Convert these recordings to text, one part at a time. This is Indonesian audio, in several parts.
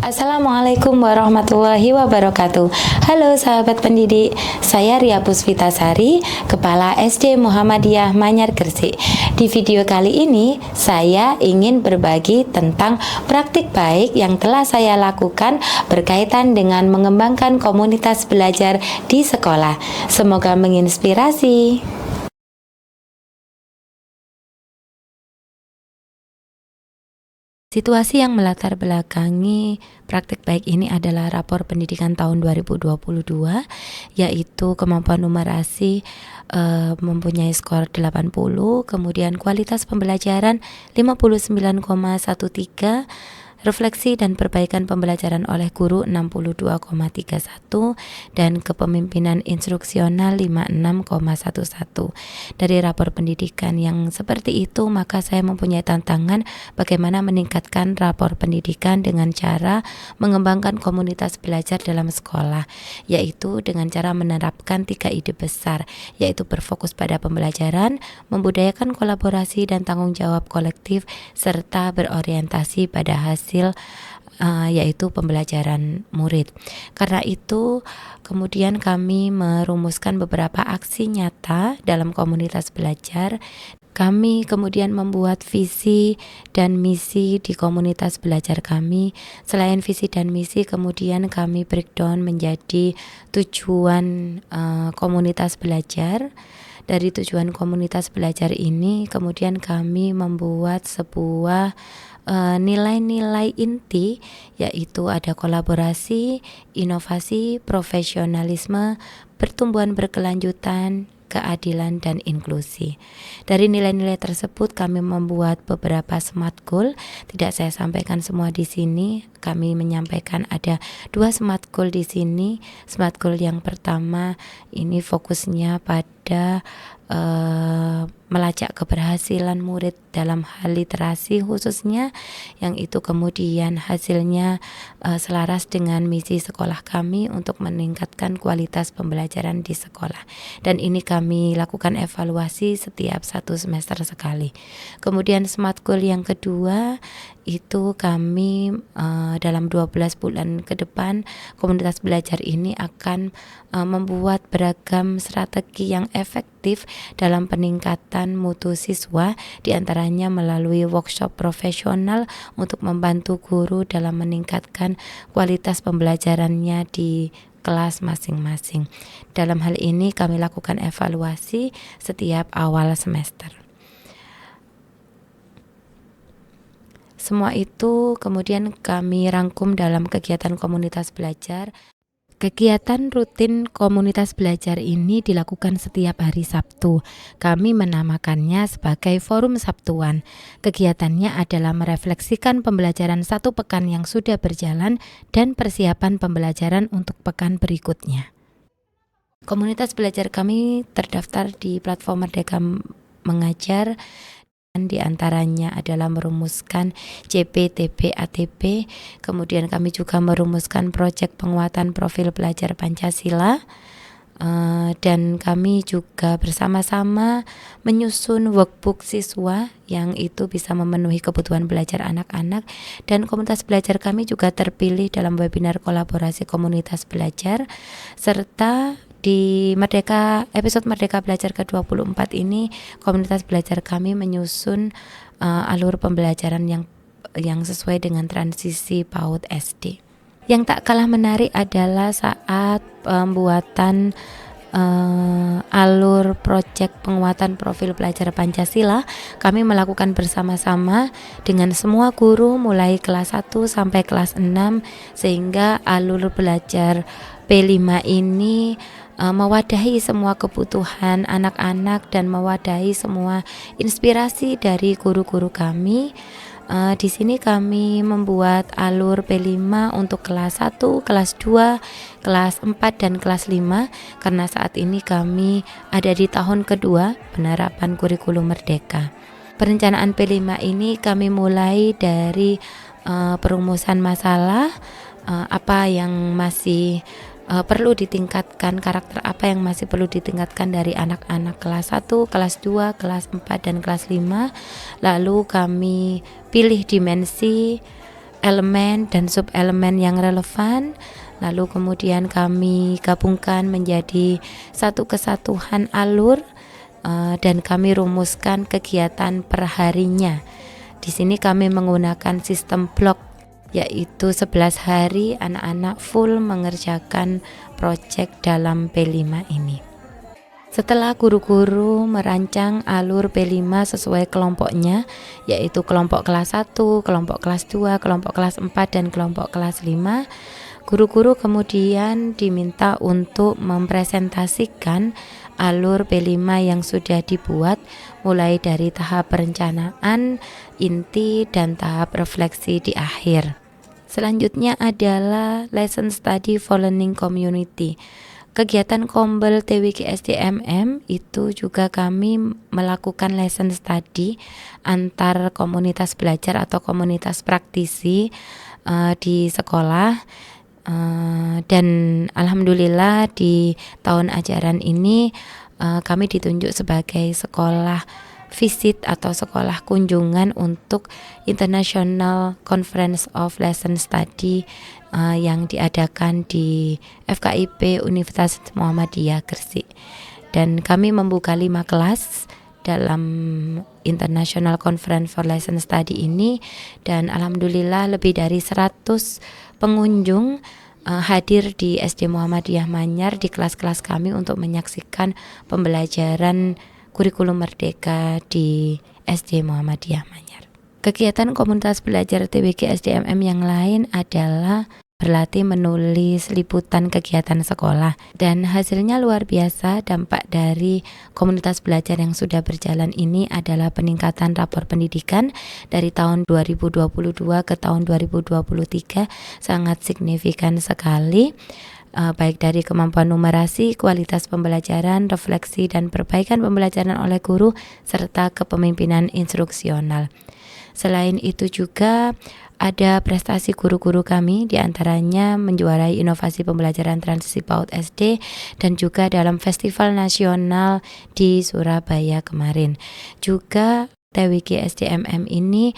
Assalamualaikum warahmatullahi wabarakatuh. Halo sahabat pendidik, saya Ria Puspitasari, Kepala SD Muhammadiyah Manyar Gresik. Di video kali ini, saya ingin berbagi tentang praktik baik yang telah saya lakukan berkaitan dengan mengembangkan komunitas belajar di sekolah. Semoga menginspirasi. Situasi yang melatar belakangi praktik baik ini adalah rapor pendidikan tahun 2022, yaitu kemampuan numerasi mempunyai skor 80, kemudian kualitas pembelajaran 59,13, refleksi dan perbaikan pembelajaran oleh guru 62,31, dan kepemimpinan instruksional 56,11. Dari rapor pendidikan yang seperti itu, maka saya mempunyai tantangan bagaimana meningkatkan rapor pendidikan dengan cara mengembangkan komunitas belajar dalam sekolah, yaitu dengan cara menerapkan 3 ide besar, yaitu berfokus pada pembelajaran, membudayakan kolaborasi dan tanggung jawab kolektif, serta berorientasi pada hasil yaitu pembelajaran murid. Karena itu kemudian kami merumuskan beberapa aksi nyata dalam komunitas belajar. Kami kemudian membuat visi dan misi di komunitas belajar kami. Selain visi dan misi, kemudian kami breakdown menjadi tujuan komunitas belajar. Dari tujuan komunitas belajar ini, kemudian kami membuat sebuah nilai-nilai inti, yaitu ada kolaborasi, inovasi, profesionalisme, pertumbuhan berkelanjutan, keadilan, dan inklusi. Dari nilai-nilai tersebut kami membuat beberapa smart goal. Tidak saya sampaikan semua di sini. Kami menyampaikan ada 2 smart goal di sini. Smart goal yang pertama ini fokusnya pada melacak keberhasilan murid dalam hal literasi khususnya, yang itu kemudian hasilnya selaras dengan misi sekolah kami untuk meningkatkan kualitas pembelajaran di sekolah, dan ini kami lakukan evaluasi setiap 1 semester sekali. Kemudian smart goal yang kedua itu kami dalam 12 bulan ke depan komunitas belajar ini akan membuat beragam strategi yang efektif dalam peningkatan mutu siswa, diantaranya melalui workshop profesional untuk membantu guru dalam meningkatkan kualitas pembelajarannya di kelas masing-masing. Dalam hal ini kami lakukan evaluasi setiap awal semester. Semua itu kemudian kami rangkum dalam kegiatan komunitas belajar. Kegiatan rutin komunitas belajar ini dilakukan setiap hari Sabtu. Kami menamakannya sebagai Forum Sabtuan. Kegiatannya adalah merefleksikan pembelajaran 1 pekan yang sudah berjalan dan persiapan pembelajaran untuk pekan berikutnya. Komunitas belajar kami terdaftar di platform Merdeka Mengajar. Di antaranya adalah merumuskan CPTP ATP, kemudian kami juga merumuskan proyek penguatan profil pelajar Pancasila, dan kami juga bersama-sama menyusun workbook siswa yang itu bisa memenuhi kebutuhan belajar anak-anak, dan komunitas belajar kami juga terpilih dalam webinar kolaborasi komunitas belajar, serta di episode Merdeka Belajar ke-24 ini komunitas belajar kami menyusun alur pembelajaran yang sesuai dengan transisi PAUD SD. Yang tak kalah menarik adalah saat pembuatan alur proyek penguatan profil pelajar Pancasila, kami melakukan bersama-sama dengan semua guru mulai kelas 1 sampai kelas 6, sehingga alur belajar P5 ini mewadahi semua kebutuhan anak-anak dan mewadahi semua inspirasi dari guru-guru kami. Di sini kami membuat alur P5 untuk kelas 1, kelas 2, kelas 4, dan kelas 5 karena saat ini kami ada di tahun kedua penerapan kurikulum Merdeka. Perencanaan P5 ini kami mulai dari perumusan masalah, apa yang masih perlu ditingkatkan, karakter apa yang masih perlu ditingkatkan dari anak-anak kelas 1, kelas 2, kelas 4, dan kelas 5. Lalu kami pilih dimensi elemen dan sub-elemen yang relevan, lalu kemudian kami gabungkan menjadi satu kesatuan alur, dan kami rumuskan kegiatan perharinya. Di sini kami menggunakan sistem blok, yaitu 11 hari anak-anak full mengerjakan proyek dalam P5 ini. Setelah guru-guru merancang alur P5 sesuai kelompoknya, yaitu kelompok kelas 1, kelompok kelas 2, kelompok kelas 4, dan kelompok kelas 5, guru-guru kemudian diminta untuk mempresentasikan alur P5 yang sudah dibuat, mulai dari tahap perencanaan, inti, dan tahap refleksi di akhir. Selanjutnya adalah Lesson Study for Learning Community. Kegiatan Kombel TWG SDMM itu juga kami melakukan lesson study antar komunitas belajar atau komunitas praktisi di sekolah, dan alhamdulillah di tahun ajaran ini kami ditunjuk sebagai sekolah visit atau sekolah kunjungan untuk International Conference of Lesson Study yang diadakan di FKIP Universitas Muhammadiyah Gresik. Dan kami membuka 5 kelas dalam International Conference for Lesson Study ini, dan alhamdulillah lebih dari 100 pengunjung hadir di SD Muhammadiyah Manyar di kelas-kelas kami untuk menyaksikan pembelajaran kurikulum merdeka di SD Muhammadiyah Manyar. Kegiatan komunitas belajar TWG SDMM yang lain adalah berlatih menulis liputan kegiatan sekolah, dan hasilnya luar biasa. Dampak dari komunitas belajar yang sudah berjalan ini adalah peningkatan rapor pendidikan dari tahun 2022 ke tahun 2023 sangat signifikan sekali, baik dari kemampuan numerasi, kualitas pembelajaran, refleksi, dan perbaikan pembelajaran oleh guru, serta kepemimpinan instruksional. Selain itu juga ada prestasi guru-guru kami, diantaranya menjuarai inovasi pembelajaran transisi PAUD SD dan juga dalam festival nasional di Surabaya kemarin. Juga TWG SDMM ini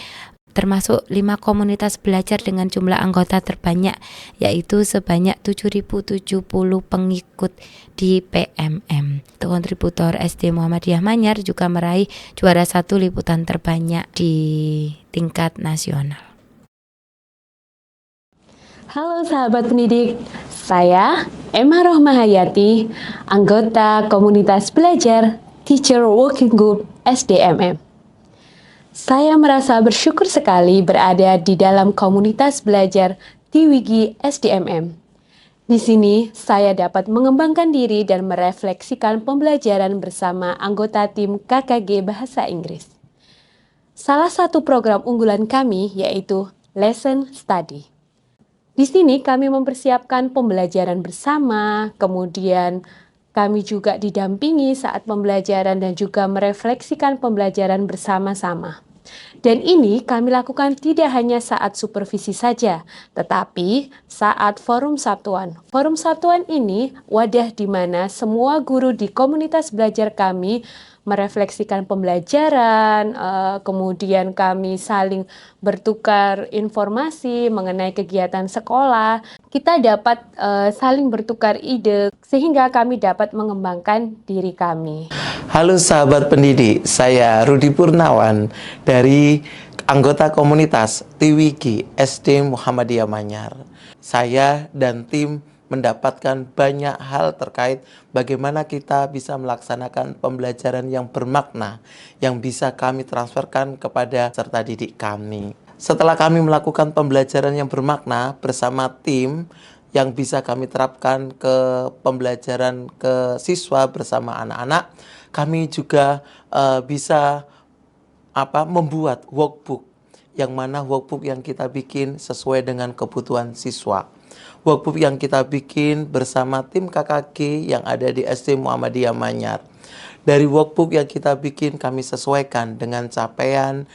termasuk 5 komunitas belajar dengan jumlah anggota terbanyak, yaitu sebanyak 7.070 pengikut di PMM. Kontributor SD Muhammadiyah Manyar juga meraih juara 1 liputan terbanyak di tingkat nasional. Halo sahabat pendidik, saya Emma Rohmahayati, anggota komunitas belajar Teacher Working Group SDMM. Saya merasa bersyukur sekali berada di dalam komunitas belajar TWG SDMM. Di sini, saya dapat mengembangkan diri dan merefleksikan pembelajaran bersama anggota tim KKG Bahasa Inggris. Salah satu program unggulan kami yaitu Lesson Study. Di sini kami mempersiapkan pembelajaran bersama, kemudian kami juga didampingi saat pembelajaran dan juga merefleksikan pembelajaran bersama-sama. Dan ini kami lakukan tidak hanya saat supervisi saja, tetapi saat forum satuan. Forum satuan ini wadah di mana semua guru di komunitas belajar kami merefleksikan pembelajaran, kemudian kami saling bertukar informasi mengenai kegiatan sekolah. Kita dapat saling bertukar ide sehingga kami dapat mengembangkan diri kami. Halo sahabat pendidik, saya Rudi Purnawan dari anggota komunitas TWG SD Muhammadiyah Manyar. Saya dan tim mendapatkan banyak hal terkait bagaimana kita bisa melaksanakan pembelajaran yang bermakna yang bisa kami transferkan kepada peserta didik kami. Setelah kami melakukan pembelajaran yang bermakna bersama tim yang bisa kami terapkan ke pembelajaran ke siswa bersama anak-anak, kami juga bisa membuat workbook, yang mana workbook yang kita bikin sesuai dengan kebutuhan siswa. Workbook yang kita bikin bersama tim KKG yang ada di SD Muhammadiyah Manyar. Dari workbook yang kita bikin kami sesuaikan dengan capaian,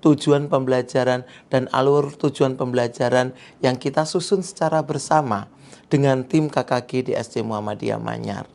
tujuan pembelajaran, dan alur tujuan pembelajaran yang kita susun secara bersama dengan tim KKG di SD Muhammadiyah Manyar.